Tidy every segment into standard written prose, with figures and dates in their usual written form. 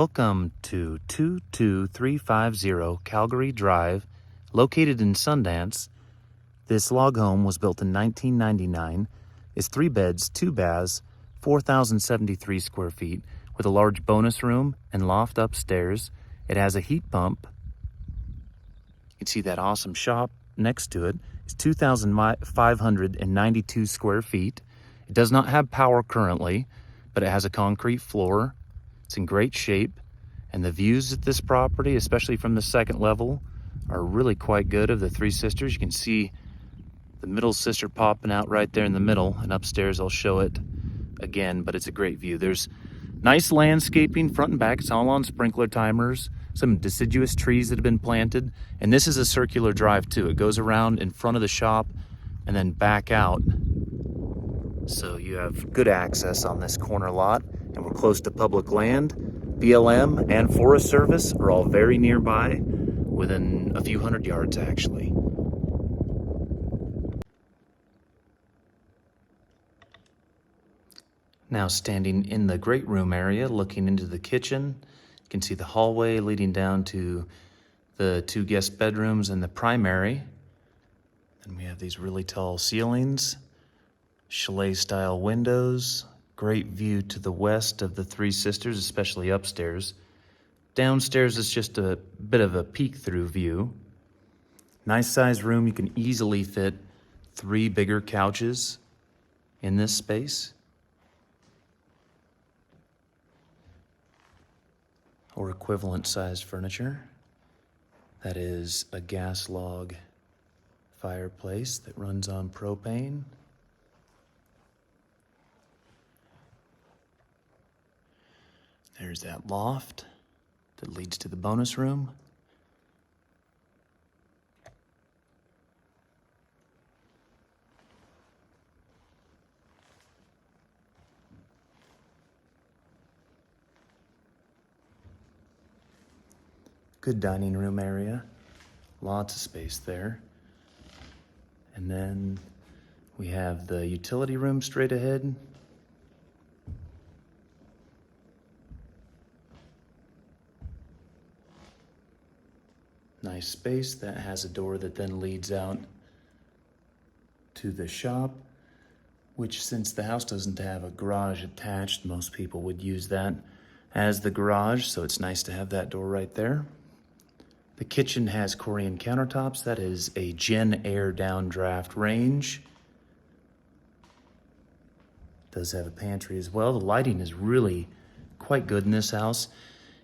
Welcome to 22350 Calgary Drive, located in Sundance. This log home was built in 1999, is 3 beds, 2 baths, 4,073 square feet, with a large bonus room and loft upstairs. It has a heat pump. You can see that awesome shop next to it. It's 2,592 square feet. It does not have power currently, but it has a concrete floor. It's in great shape, and the views at this property, especially from the second level, are really quite good of the 3 sisters. You can see the middle sister popping out right there in the middle, and upstairs I'll show it again, but it's a great view. There's nice landscaping front and back. It's all on sprinkler timers, some deciduous trees that have been planted, and this is a circular drive too. It goes around in front of the shop and then back out. So you have good access on this corner lot, and we're close to public land. BLM and Forest Service are all very nearby, within a few hundred yards actually. Now standing in the great room area, looking into the kitchen, you can see the hallway leading down to the 2 guest bedrooms and the primary. And we have these really tall ceilings, chalet style windows, great view to the west of the 3 sisters, especially upstairs. Downstairs is just a bit of a peek through view. Nice sized room. You can easily fit 3 bigger couches in this space, or equivalent sized furniture. That is a gas log fireplace that runs on propane. There's that loft that leads to the bonus room. Good dining room area, lots of space there. And then we have the utility room straight ahead. Nice space that has a door that then leads out to the shop, which, since the house doesn't have a garage attached, most people would use that as the garage, so it's nice to have that door right there. The kitchen has Corian countertops. That is a Gen Air downdraft range. Does have a pantry as well. The lighting is really quite good in this house.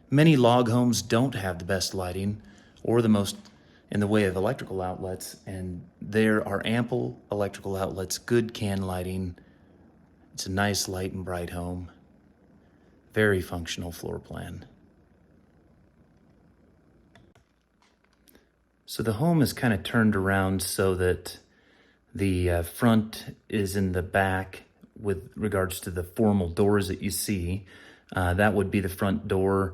Many log homes don't have the best lighting or the most in the way of electrical outlets, and there are ample electrical outlets, good can lighting. It's a nice light and bright home. Very functional floor plan. So the home is kind of turned around so that the front is in the back with regards to the formal doors that you see. That would be the front door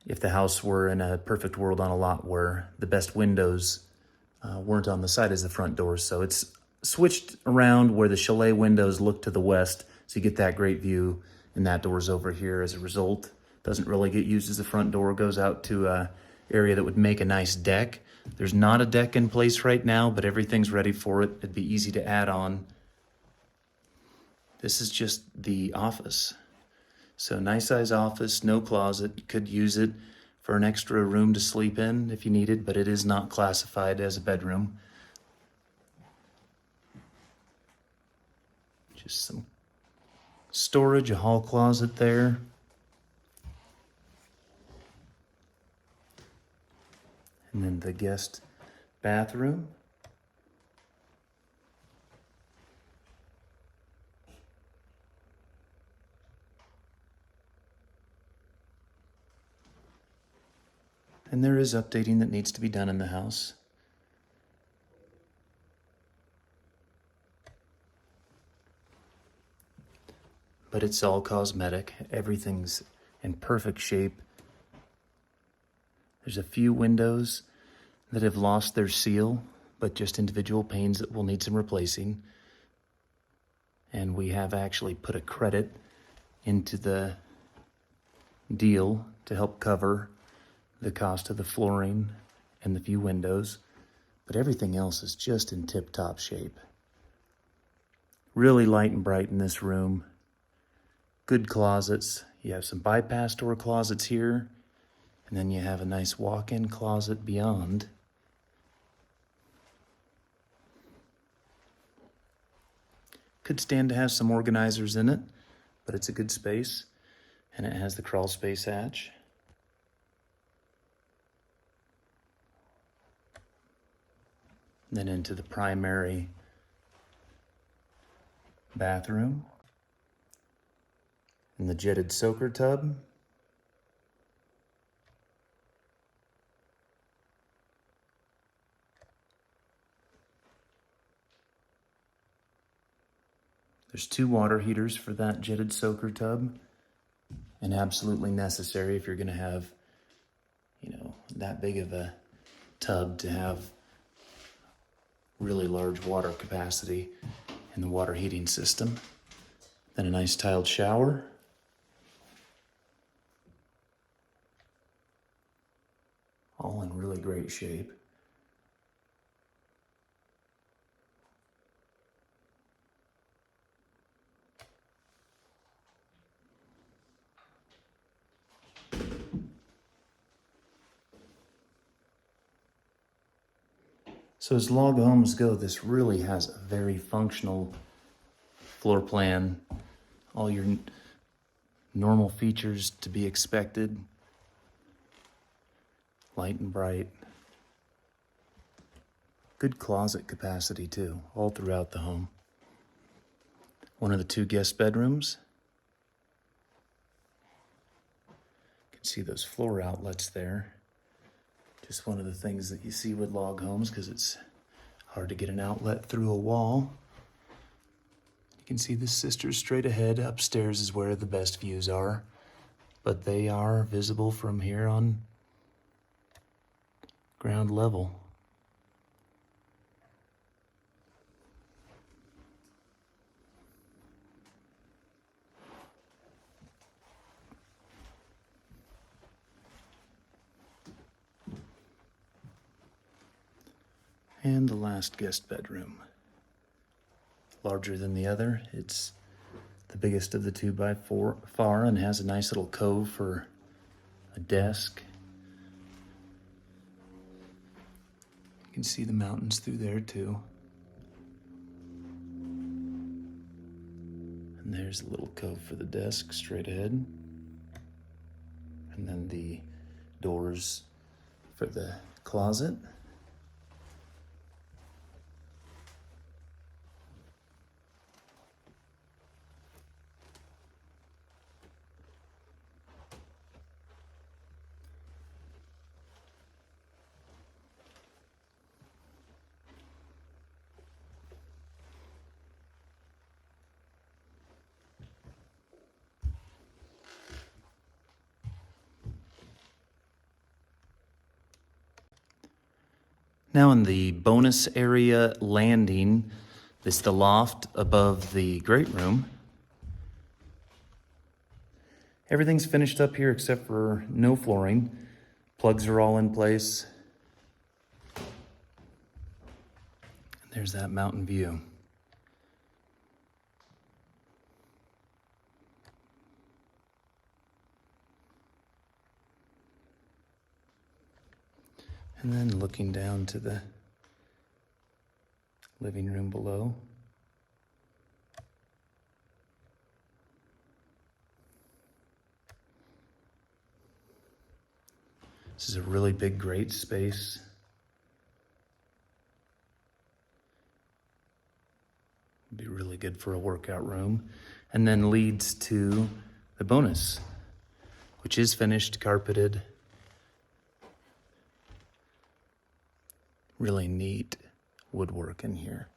if the house were in a perfect world on a lot where the best windows weren't on the side as the front door. So it's switched around where the chalet windows look to the west, so you get that great view, and that door's over here as a result. Doesn't really get used as the front door, goes out to an area that would make a nice deck. There's not a deck in place right now, but everything's ready for it. It'd be easy to add on. This is just the office. So nice size office, no closet. You could use it for an extra room to sleep in if you needed, but it is not classified as a bedroom. Just some storage, a hall closet there. And then the guest bathroom. And there is updating that needs to be done in the house. But it's all cosmetic. Everything's in perfect shape. There's a few windows that have lost their seal, but just individual panes that will need some replacing. And we have actually put a credit into the deal to help cover the cost of the flooring and the few windows, but everything else is just in tip-top shape. Really light and bright in this room. Good closets. You have some bypass door closets here, and then you have a nice walk-in closet beyond. Could stand to have some organizers in it, but it's a good space, and it has the crawl space hatch. Then into the primary bathroom and the jetted soaker tub. There's 2 water heaters for that jetted soaker tub, and absolutely necessary if you're going to have, that big of a tub, to have really large water capacity in the water heating system. Then a nice tiled shower. All in really great shape. So as log homes go, this really has a very functional floor plan. All your normal features to be expected. Light and bright. Good closet capacity too, all throughout the home. One of the 2 guest bedrooms. You can see those floor outlets there. Just one of the things that you see with log homes, because it's hard to get an outlet through a wall. You can see the sisters straight ahead. Upstairs is where the best views are, but they are visible from here on ground level. And the last guest bedroom. Larger than the other. It's the biggest of the 2 by far, and has a nice little cove for a desk. You can see the mountains through there too. And there's a little cove for the desk straight ahead. And then the doors for the closet. Now in the bonus area landing, this is the loft above the great room. Everything's finished up here except for no flooring. Plugs are all in place. And there's that mountain view. And then looking down to the living room below. This is a really big, great space. Be really good for a workout room. And then leads to the bonus, which is finished, carpeted. Really neat woodwork in here.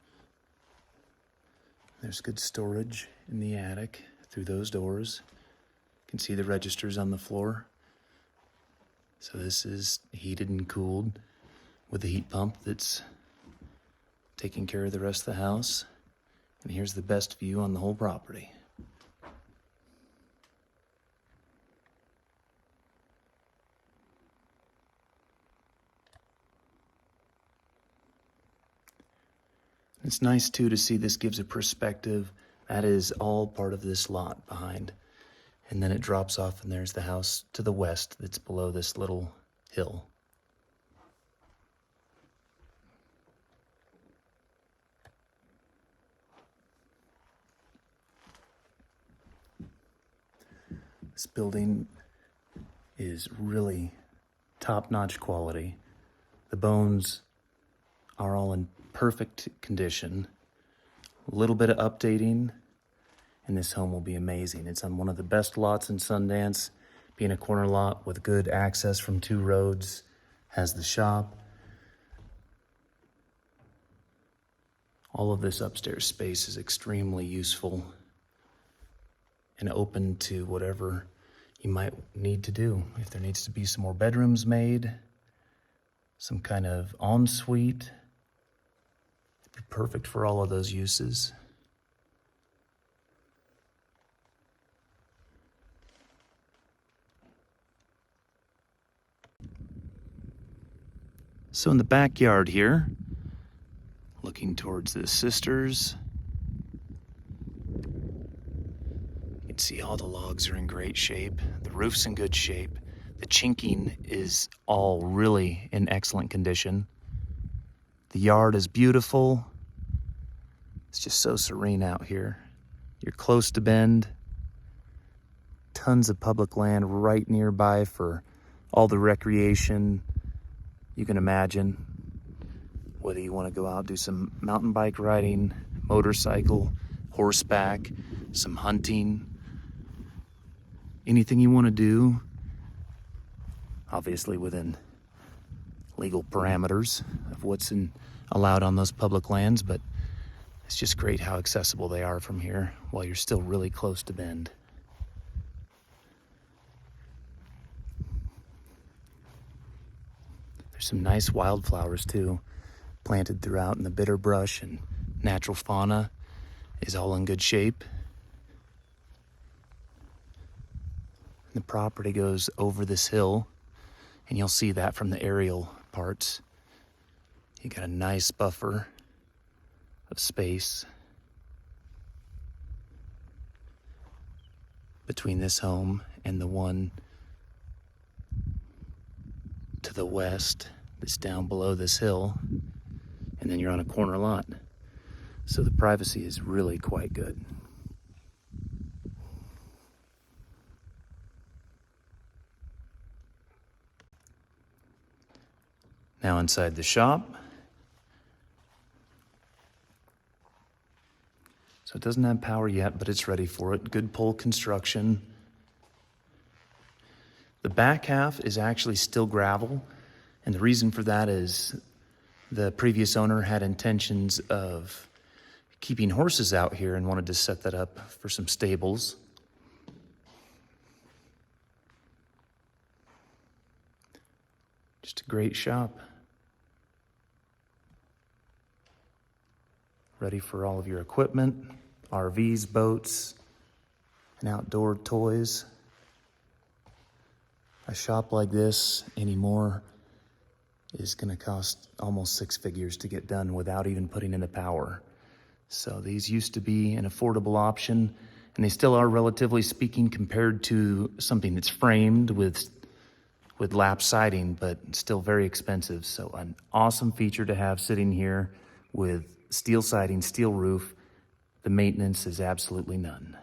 There's good storage in the attic through those doors. You can see the registers on the floor. So this is heated and cooled with a heat pump that's taking care of the rest of the house. And here's the best view on the whole property. It's nice too to see this gives a perspective. That is all part of this lot behind. And then it drops off and there's the house to the west that's below this little hill. This building is really top-notch quality. The bones are all in perfect condition. A little bit of updating and this home will be amazing. It's on one of the best lots in Sundance, being a corner lot with good access from 2 roads, has the shop. All of this upstairs space is extremely useful and open to whatever you might need to do. If there needs to be some more bedrooms made, some kind of ensuite, it'd be perfect for all of those uses. So in the backyard here, looking towards the sisters, you can see all the logs are in great shape. The roof's in good shape. The chinking is all really in excellent condition. The yard is beautiful. It's just so serene out here. You're close to Bend. Tons of public land right nearby for all the recreation you can imagine. Whether you want to go out, do some mountain bike riding, motorcycle, horseback, some hunting, anything you want to do, obviously within legal parameters of what's allowed on those public lands, but it's just great how accessible they are from here while you're still really close to Bend. There's some nice wildflowers too, planted throughout, and the bitter brush and natural fauna is all in good shape. The property goes over this hill, and you'll see that from the aerial parts. You got a nice buffer of space between this home and the one to the west that's down below this hill, and then you're on a corner lot. So the privacy is really quite good. Now inside the shop. So it doesn't have power yet, but it's ready for it. Good pole construction. The back half is actually still gravel, and the reason for that is the previous owner had intentions of keeping horses out here and wanted to set that up for some stables. Just a great shop. Ready for all of your equipment, RVs, boats, and outdoor toys. A shop like this anymore is going to cost almost 6 figures to get done without even putting in the power. So these used to be an affordable option, and they still are, relatively speaking, compared to something that's framed with lap siding, but still very expensive. So an awesome feature to have sitting here with steel siding, steel roof. The maintenance is absolutely none.